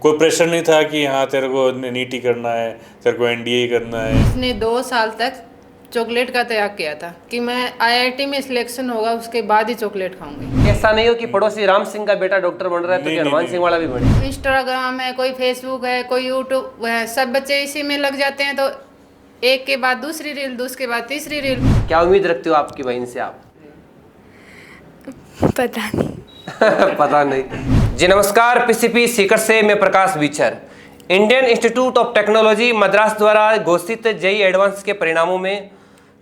कोई प्रेशर नहीं था कि हाँ तेरे को नीट ही करना है, तेरे को एनडीए ही करना है। इसने 2 साल तक चॉकलेट का त्याग किया था कि मैं आईआईटी में सिलेक्शन होगा उसके बाद ही चॉकलेट खाऊंगी। ऐसा नहीं हो कि पड़ोसी राम सिंह का बेटा डॉक्टर बन रहा है तो नहीं, कि हनुमान नहीं, सिंह वाला भी बने। इंस्टाग्राम है, कोई फेसबुक है, कोई यूट्यूब है, सब बच्चे इसी में लग जाते हैं, तो एक के बाद दूसरी रील, दूसरे के बाद तीसरी रील। क्या उम्मीद रखते हो आपकी बहन से आप? पता नहीं। पता नहीं। जी नमस्कार, पीसीपी सीकर से मैं प्रकाश विचर। Indian institute of technology Madras द्वारा घोषित जेई एडवांस के परिणामों में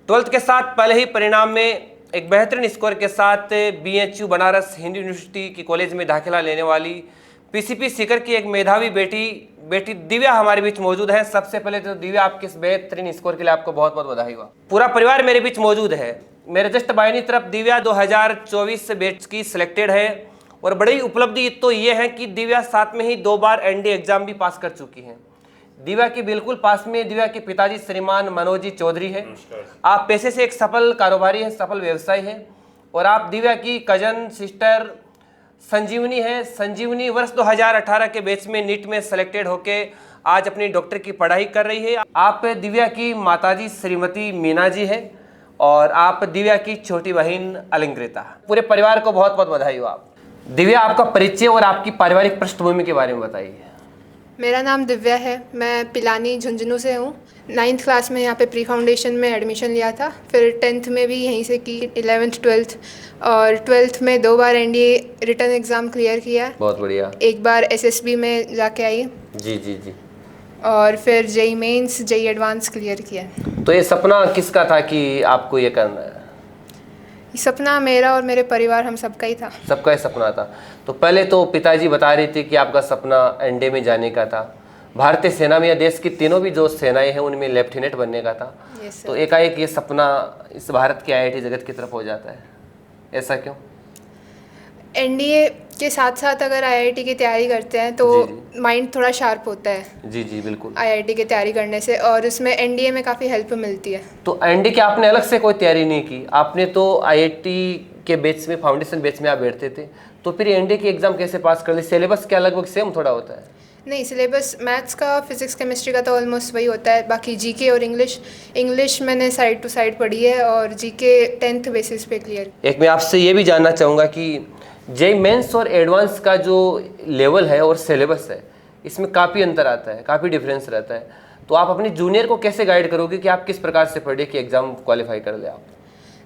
12th के साथ पहले ही परिणाम में एक बेहतरीन स्कोर के साथ बीएचयू बनारस हिंदू यूनिवर्सिटी की कॉलेज में दाखिला लेने वाली पीसीपी सीकर की एक मेधावी बेटी दिव्या हमारे बीच मौजूद है। सबसे पहले तो दिव्या, आपके इस बेहतरीन स्कोर के लिए आपको बहुत बहुत बधाई हुआ। पूरा परिवार मेरे बीच मौजूद है। मेरे जस्ट बाईनी तरफ दिव्या 2024 बैच की सिलेक्टेड है और बड़ी उपलब्धि तो ये है कि दिव्या साथ में ही 2 बार एनडीए एग्जाम भी पास कर चुकी हैं। दिव्या के बिल्कुल पास में दिव्या के पिताजी श्रीमान मनोज जी चौधरी है। आप पेशे से एक सफल कारोबारी हैं, सफल व्यवसायी हैं और आप दिव्या की कजन सिस्टर संजीवनी है। संजीवनी वर्ष 2018 के बैच में नीट में सेलेक्टेड होके आज अपनी डॉक्टर की पढ़ाई कर रही है। आप दिव्या की माताजी श्रीमती मीना जी है और आप दिव्या की छोटी बहन अलंकृता। पूरे परिवार को बहुत बहुत बधाई हो। आप दिव्या, आपका परिचय और आपकी पारिवारिक पृष्ठभूमि के बारे में बताइए। मेरा नाम दिव्या है, मैं पिलानी झुंझुनू से हूँ। 9th क्लास में यहाँ पे प्री फाउंडेशन में एडमिशन लिया था, फिर 10th में भी यहीं से की, 11th 12th और 12th में 2 बार एनडीए रिटर्न एग्ज़ाम क्लियर किया। बहुत बढ़िया। एक बार एसएसबी में जाके आई। जी जी जी। और फिर JEE Mains JEE Advanced clear किया। तो ये सपना किसका था कि आपको ये करना है? ये सपना मेरा और मेरे परिवार हम सबका ही था। सबका ही सपना था। तो पहले तो पिताजी बता रहे थे कि आपका सपना एनडीए में जाने का था, भारतीय सेना में या देश की तीनों भी जो सेनाएं हैं उनमें लेफ्टिनेंट बनने का था। Yes, तो एकाएक ये सपना इस भारत के आईआईटी जगत की तरफ हो जाता है, ऐसा क्यों? एनडीए के साथ साथ अगर आईआईटी की तैयारी करते हैं तो माइंड थोड़ा शार्प होता है। जी जी बिल्कुल। आईआईटी की तैयारी करने से, और उसमें एनडीए में काफ़ी हेल्प मिलती है। तो एनडीए की आपने अलग से कोई तैयारी नहीं की? आपने तो आईआईटी के बैच में, फाउंडेशन बैच में आप बैठते थे, तो फिर एनडीए की एग्जाम कैसे पास कर ली? सिलेबस क्या लगभग सेम थोड़ा होता है? नहीं, सिलेबस मैथ्स का, फिजिक्स, केमिस्ट्री का तो ऑलमोस्ट वही होता है। बाकी जीके और इंग्लिश मैंने साइड टू साइड पढ़ी है और जीके 10th बेसिस पे क्लियर। एक मैं आपसे ये भी जानना चाहूँगा कि जेई मेंस और एडवांस का जो लेवल है और सिलेबस है, इसमें काफ़ी अंतर आता है, काफ़ी डिफरेंस रहता है। तो आप अपने जूनियर को कैसे गाइड करोगे कि आप किस प्रकार से पढ़े कि एग्ज़ाम क्वालिफाई कर ले आप?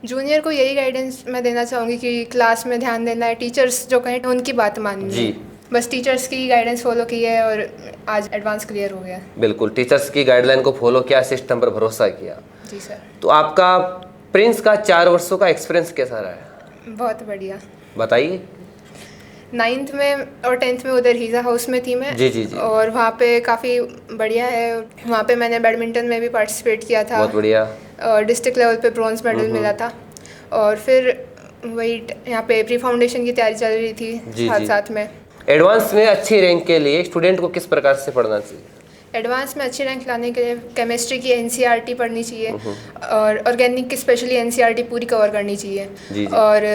जूनियर को यही गाइडेंस मैं देना चाहूँगी कि क्लास में ध्यान देना है, टीचर्स जो कहें उनकी बात माननी है। बस टीचर्स की गाइडेंस फॉलो की है और आज एडवांस क्लियर हो गया। बिल्कुल, टीचर्स की गाइडलाइन को फॉलो किया, सिस्टम पर भरोसा किया। जी सर। तो आपका प्रिंस का 4 वर्षों का एक्सपीरियंस कैसा रहा है? बहुत बढ़िया। बताइए। 9th में और 10th में उधर हीजा हाउस में थी मैं। जी जी जी। और वहाँ पे काफ़ी बढ़िया है। वहाँ पे मैंने बैडमिंटन में भी पार्टिसिपेट किया था। बहुत बढ़िया। और डिस्ट्रिक्ट लेवल पे ब्रॉन्ज मेडल मिला था। और फिर वही यहाँ पे प्री फाउंडेशन की तैयारी चल रही थी साथ साथ में। एडवांस में अच्छी रैंक के लिए स्टूडेंट को किस प्रकार से पढ़ना चाहिए? एडवांस में अच्छी रैंक लाने के लिए केमिस्ट्री की एनसीईआरटी पढ़नी चाहिए और ऑर्गेनिक की स्पेशली एनसीईआरटी पूरी कवर करनी चाहिए। जी। और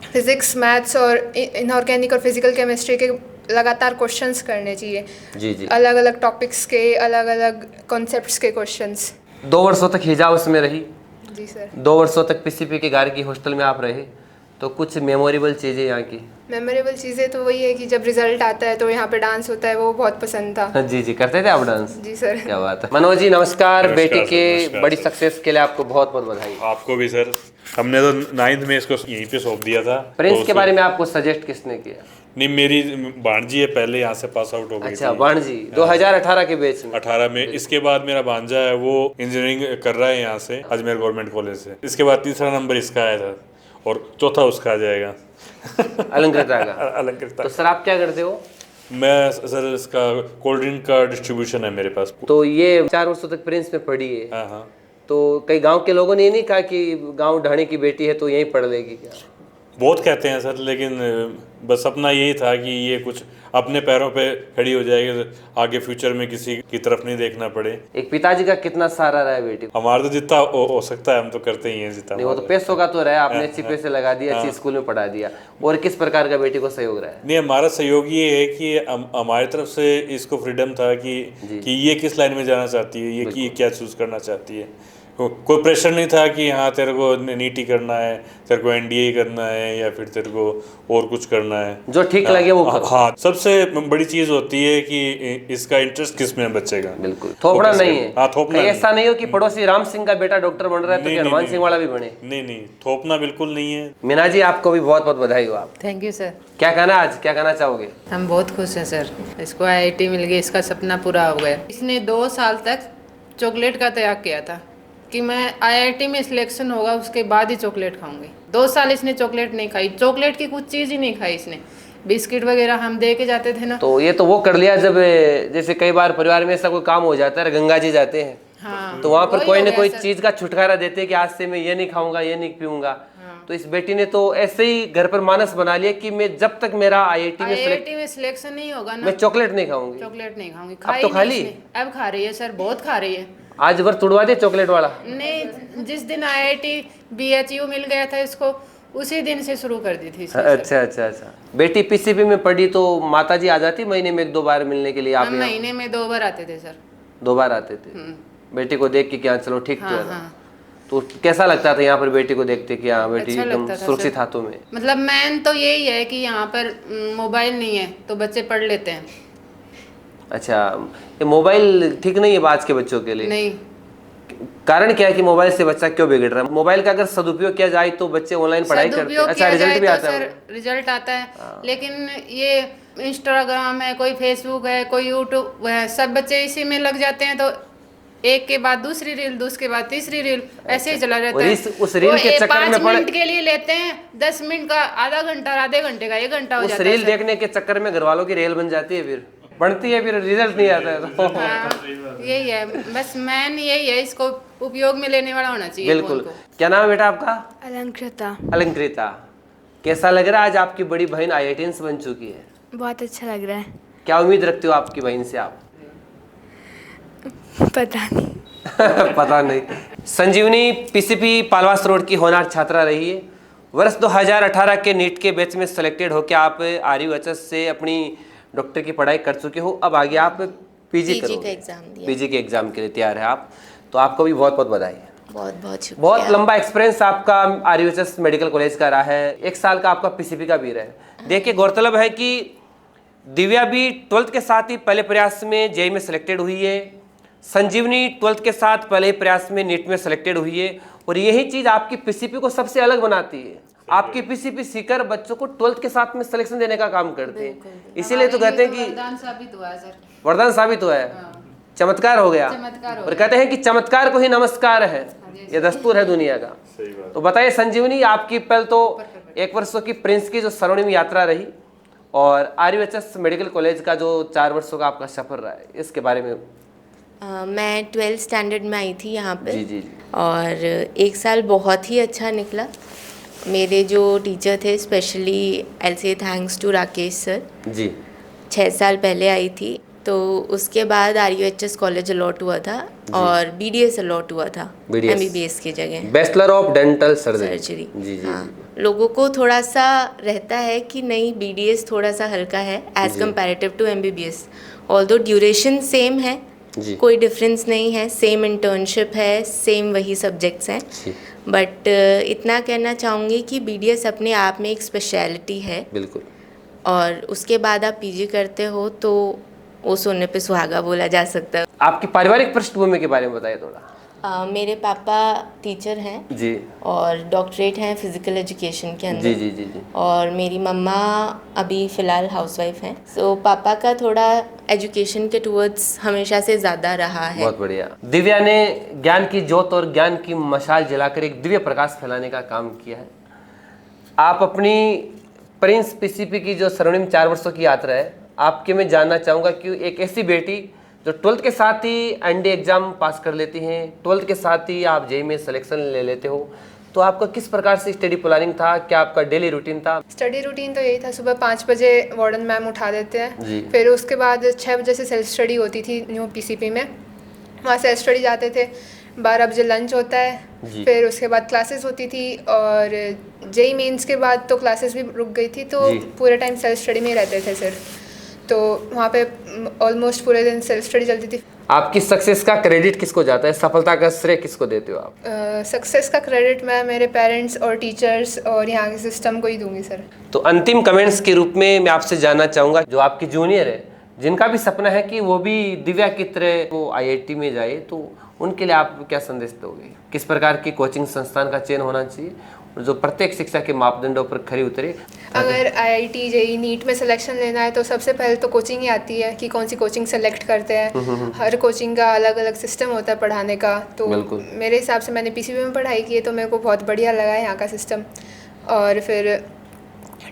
फिज़िक्स, मैथ्स और इनऑर्गेनिक और फिजिकल केमिस्ट्री के लगातार क्वेश्चंस करने चाहिए। जी जी। अलग अलग टॉपिक्स के, अलग अलग कॉन्सेप्ट्स के क्वेश्चंस। 2 वर्षों तक हिजा हाउस में रही। जी सर। 2 वर्षों तक पीसीपी के घर की हॉस्टल में आप रहे, तो कुछ मेमोरेबल चीज़ें यहाँ की? मेमोरेबल चीज़ें तो वही है कि जब रिजल्ट आता है तो यहाँ पे डांस होता है, वो बहुत पसंद था। जी जी, करते थे आप डांस? जी सर। क्या बात है। मनोज जी नमस्कार। बेटी के नमस्कार बड़ी सर। सक्सेस के लिए आपको बहुत बहुत बधाई। आपको भी सर। हमने तो 9th में इसको यहीं पे सौंप दिया था। प्रिंस के बारे में आपको सजेस्ट किसने किया? नहीं, मेरी भांजी है, पहले यहाँ से पास आउट हो गई अच्छा, थी भांजी 2018 के बैच में। 18 में। इसके बाद मेरा भांजा है, वो इंजीनियरिंग कर रहा है यहाँ से अजमेर गवर्नमेंट कॉलेज से। इसके बाद तीसरा नंबर इसका आया था और चौथा उसका आ जाएगा। अलंकृता का। अलंकृता। तो सर आप क्या करते हो? मैं सर इसका कोल्ड ड्रिंक का डिस्ट्रीब्यूशन है मेरे पास। तो ये 4 वर्षों तक प्रिंस में पढ़ी है। हाँ हाँ। तो कई गांव के लोगों ने ये नहीं कहा कि गांव ढाणी की बेटी है तो यहीं पढ़ लेगी क्या? बहुत कहते हैं सर, लेकिन बस अपना यही था कि ये कुछ अपने पैरों पे खड़ी हो जाएगी तो आगे फ्यूचर में किसी की तरफ नहीं देखना पड़े। एक पिताजी का कितना सहारा रहा है बेटी को? हमारा तो जितना हो सकता है हम तो करते ही हैं जितना। नहीं, वो तो पैसों का तो रहा, आपने अच्छी पैसे लगा दिए, अच्छी स्कूल में पढ़ा दिया। और किस प्रकार का बेटी को सहयोग रहा है? नहीं, हमारा सहयोग ये है कि हमारी तरफ से इसको फ्रीडम था कि ये किस लाइन में जाना चाहती है, ये कि क्या चूज करना चाहती है। कोई प्रेशर नहीं था कि हाँ तेरे को नीट ही करना है, तेरे को एनडीए करना है, या फिर तेरे को और कुछ करना है, जो ठीक लगे वो करो। हाँ, सबसे बड़ी चीज होती है कि इसका इंटरेस्ट किस में बच्चे का। बिल्कुल, थोपना नहीं है। हाँ, थोपना ऐसा नहीं हो कि पड़ोसी राम सिंह का बेटा डॉक्टर बन रहा है तो हनुमान सिंह वाला भी बने। नहीं, थोपना बिल्कुल नहीं है। मीना जी, आपको भी बहुत बहुत बधाई हो। आप थैंक यू सर। क्या कहना, आज क्या कहना चाहोगे? हम बहुत खुश हैं सर, इसको आईआईटी मिल गई, इसका सपना पूरा हो गया। इसने 2 साल तक चॉकलेट का त्याग किया था कि मैं आईआईटी में सिलेक्शन होगा उसके बाद ही चॉकलेट खाऊंगी। 2 साल इसने चॉकलेट नहीं खाई, चॉकलेट की कुछ चीज़ ही नहीं खाई इसने। बिस्किट वगैरह हम दे के जाते थे ना, तो ये तो वो कर लिया जब जैसे कई बार परिवार में ऐसा कोई काम हो जाता है, गंगा जी जाते हैं, हाँ, तो वहाँ पर वही कोई हो न गया कोई सर। चीज का छुटकारा देते हैं कि आज से मैं ये नहीं खाऊंगा, ये नहीं पीऊंगा। तो इस बेटी ने तो ऐसे ही घर पर मानस बना लिया कि मैं जब तक मेरा आईआईटी में सिलेक्शन नहीं होगा ना, मैं चॉकलेट नहीं खाऊंगी। चॉकलेट नहीं खाऊंगी। अब तो खा ली? अब खा रही है सर, बहुत खा रही है। आज भर तुड़वा दे चॉकलेट वाला। नहीं, जिस दिन आईआईटी बीएचयू मिल गया था इसको, उसी दिन से शुरू कर दी थी इसने। अच्छा। बेटी पीसीपी में पढ़ी तो माता जी आ जाती महीने में 1-2 बार मिलने के लिए? आप हम महीने में 2 बार आते थे सर। 2 बार आते थे बेटी को देख के क्या चलो ठीक तो है। हाँ। तो कैसा लगता था यहाँ पर बेटी को देखते कि हाँ बेटी अच्छा एकदम लगता था सुरक्षित सर। हाथों में? मतलब मेन तो यही है कि यहाँ पर मोबाइल नहीं है तो बच्चे पढ़ लेते हैं। अच्छा, ये मोबाइल ठीक नहीं है आज के बच्चों के लिए? नहीं, कारण क्या है कि मोबाइल से बच्चा क्यों बिगड़ रहा है? मोबाइल का अगर सदुपयोग किया जाए तो बच्चे ऑनलाइन पढ़ाई करते हैं, अच्छा रिजल्ट भी आता है। रिजल्ट आता है, लेकिन ये इंस्टाग्राम है, कोई फेसबुक है, कोई यूट्यूब है, सब बच्चे इसी में लग जाते हैं। तो एक के बाद दूसरी रील, दूसरे के बाद तीसरी रील, ऐसे ही चला रहता है। उस रील के चक्कर में 5 मिनट के लिए लेते हैं, 10 मिनट का आधा घंटा, आधे घंटे का 1 घंटा हो उस जाता है। रील देखने के चक्कर में घर वालों की रेल बन जाती है, फिर बनती है, फिर रिजल्ट नहीं आता है। तो हाँ, यही है, बस मैन यही है, इसको उपयोग में लेने वाला होना चाहिए। बिल्कुल। क्या नाम है बेटा आपका? अलंकृता। अलंकृता, कैसा लग रहा है आज आपकी बड़ी बहन आईआईटीएंस बन चुकी है? बहुत अच्छा लग रहा है। क्या उम्मीद रखते हो आपकी बहन से आप? पता नहीं। पता नहीं। संजीवनी पीसीपी पालवास रोड की होनहार छात्रा रही है। वर्ष 2018 के नीट के बैच में सेलेक्टेड होकर आप आरयूएचएस से अपनी डॉक्टर की पढ़ाई कर चुके हो। अब आगे आप पीजी करोगे, पीजी के एग्जाम के लिए तैयार है आप, तो आपको भी बहुत बहुत बधाई है। बहुत बहुत शुक्रिया। बहुत लंबा एक्सपीरियंस आपका आरयूएचएस मेडिकल कॉलेज का रहा है, 1 साल का आपका पीसीपी का भी रहा है। देखिए, गौरतलब है कि दिव्या भी 12th के साथ ही पहले प्रयास में जेईई में सिलेक्टेड हुई है। संजीवनी 12th के साथ पहले प्रयास में नीट में सिलेक्टेड हुई है। और यही चीज़ आपकी पीसीपी को सबसे अलग बनाती है। आपकी पीसीपी सीकर बच्चों को 12th के साथ में सिलेक्शन देने का काम करते हैं। इसीलिए तो कहते हैं कि वरदान साबित हुआ है सर। वरदान साबित हुआ है, चमत्कार हो गया। और कहते हैं कि चमत्कार को ही नमस्कार है, ये दस्तूर है दुनिया का। तो बताइए संजीवनी, आपकी पहले तो 1 वर्षों की प्रिंस की जो स्वर्णिम यात्रा रही और आरयूएचएस मेडिकल कॉलेज का जो 4 वर्षों का आपका सफर रहा है, इसके बारे में। मैं 12th स्टैंडर्ड में आई थी यहाँ पे। जी। और 1 साल बहुत ही अच्छा निकला। मेरे जो टीचर थे, स्पेशली आई से थैंक्स टू राकेश सर जी। 6 साल पहले आई थी, तो उसके बाद आरयूएचएस कॉलेज अलॉट हुआ था और बीडीएस अलॉट हुआ था एमबीबीएस की जगह, बैचलर ऑफ डेंटल सर्जरी। जी। हाँ, लोगों को थोड़ा सा रहता है कि नहीं बीडीएस थोड़ा सा हल्का है as comparative to MBBS. Although duration same है, कोई डिफरेंस नहीं है, सेम इंटर्नशिप है, सेम वही सब्जेक्ट्स हैं, बट इतना कहना चाहूँगी कि बीडीएस अपने आप में एक स्पेशलिटी है। बिल्कुल। और उसके बाद आप पीजी करते हो तो वो सोने पे सुहागा बोला जा सकता है। आपकी पारिवारिक पृष्ठभूमि के बारे में बताइए थोड़ा। मेरे पापा टीचर हैं जी और डॉक्टरेट हैं फिजिकल एजुकेशन के अंदर। जी। और मेरी मम्मा अभी फ़िलहाल हाउसवाइफ हैं। सो पापा का थोड़ा एजुकेशन के टुवर्ड्स हमेशा से ज़्यादा रहा है। बहुत बढ़िया। दिव्या ने ज्ञान की ज्योत और ज्ञान की मशाल जलाकर एक दिव्य प्रकाश फैलाने का काम किया है। आप अपनी प्रिंस पीसीपी की जो स्वर्णिम 4 वर्षों की यात्रा है, आपके मैं जानना चाहूँगा कि एक ऐसी बेटी जो 12th के साथ ही एनडी एग्ज़ाम पास कर लेती हैं, 12th के साथ ही आप जेईई में सिलेक्शन ले लेते हो, तो आपका किस प्रकार से स्टडी प्लानिंग था, क्या आपका डेली रूटीन था? स्टडी रूटीन तो यही था, सुबह 5 बजे वार्डन मैम उठा देते जी। हैं, फिर उसके बाद 6 बजे से सेल्फ स्टडी होती थी न्यू पीसीपी में, वहाँ सेल्फ स्टडी जाते थे। 12 बजे लंच होता है, फिर उसके बाद क्लासेस होती थी, और जेई मेंस के बाद तो क्लासेस भी रुक गई थी, तो पूरे टाइम सेल्फ स्टडी में ही रहते थे सिर्फ। तो वहाँ पे ऑलमोस्ट पूरे दिन सेल्फ स्टडी चलती थी। आपकी सक्सेस का क्रेडिट किसको जाता है, सफलता का श्रेय किसको देते हो आप? सक्सेस का क्रेडिट मैं मेरे पेरेंट्स और टीचर्स और यहाँ के सिस्टम को ही दूंगी सर। तो अंतिम कमेंट्स के रूप में मैं आपसे जानना चाहूँगा, जो आपकी जूनियर है, जिनका भी सपना है कि वो भी दिव्या की तरह वो आईआईटी में जाए, तो उनके लिए आप क्या संदेश दोगे? किस प्रकार की कोचिंग संस्थान का चयन होना चाहिए जो प्रत्येक शिक्षा के मापदंडों पर खरी उतरे? अगर आईआईटी जेई नीट में सिलेक्शन लेना है तो सबसे पहले तो कोचिंग ही आती है कि कौन सी कोचिंग सेलेक्ट करते हैं। हर कोचिंग का अलग अलग सिस्टम होता है पढ़ाने का, तो मेरे हिसाब से मैंने पीसीबी में पढ़ाई की है, तो मेरे को बहुत बढ़िया लगा है यहाँ का सिस्टम। और फिर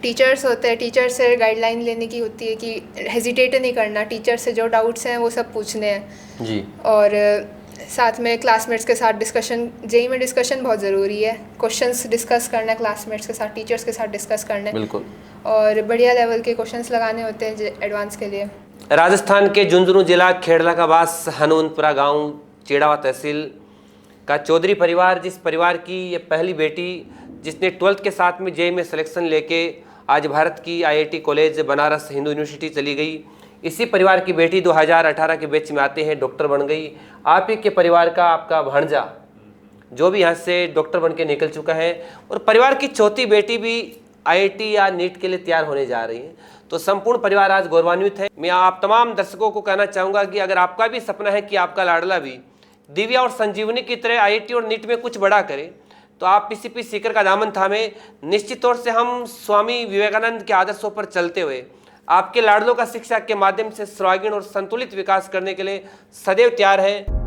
टीचर्स होते हैं, टीचर से गाइडलाइन लेने की होती है कि हेजिटेट नहीं करना, टीचर से जो डाउट्स हैं वो सब पूछने हैं जी। और साथ में क्लासमेट्स के साथ डिस्कशन, जेई में डिस्कशन बहुत ज़रूरी है, क्वेश्चंस डिस्कस करना क्लासमेट्स के साथ, टीचर्स के साथ डिस्कस करना, बिल्कुल, और बढ़िया लेवल के क्वेश्चंस लगाने होते हैं एडवांस के लिए। राजस्थान के झुंझुनू जिला खेड़ला का वास हनुमंतपुरा गांव चेड़ावा तहसील का चौधरी परिवार, जिस परिवार की ये पहली बेटी जिसने 12th के साथ में जेई में सिलेक्शन लेके आज भारत की IIT college Banaras Hindu university चली गई, इसी परिवार की बेटी 2018 के बैच में आते हैं डॉक्टर बन गई। आप ही के परिवार का आपका भांजा जो भी यहाँ से डॉक्टर बन के निकल चुका है, और परिवार की चौथी बेटी भी आईआईटी या नीट के लिए तैयार होने जा रही है, तो संपूर्ण परिवार आज गौरवान्वित है। मैं आप तमाम दर्शकों को कहना चाहूँगा कि अगर आपका भी सपना है कि आपका लाडला भी दिव्या और संजीवनी की तरह आईआईटी और नीट में कुछ बड़ा करे, तो आप पीसीपी सीकर का दामन थामे। निश्चित तौर से हम स्वामी विवेकानंद के आदर्शों पर चलते हुए आपके लाडलों का शिक्षा के माध्यम से सर्वांगीण और संतुलित विकास करने के लिए सदैव तैयार है।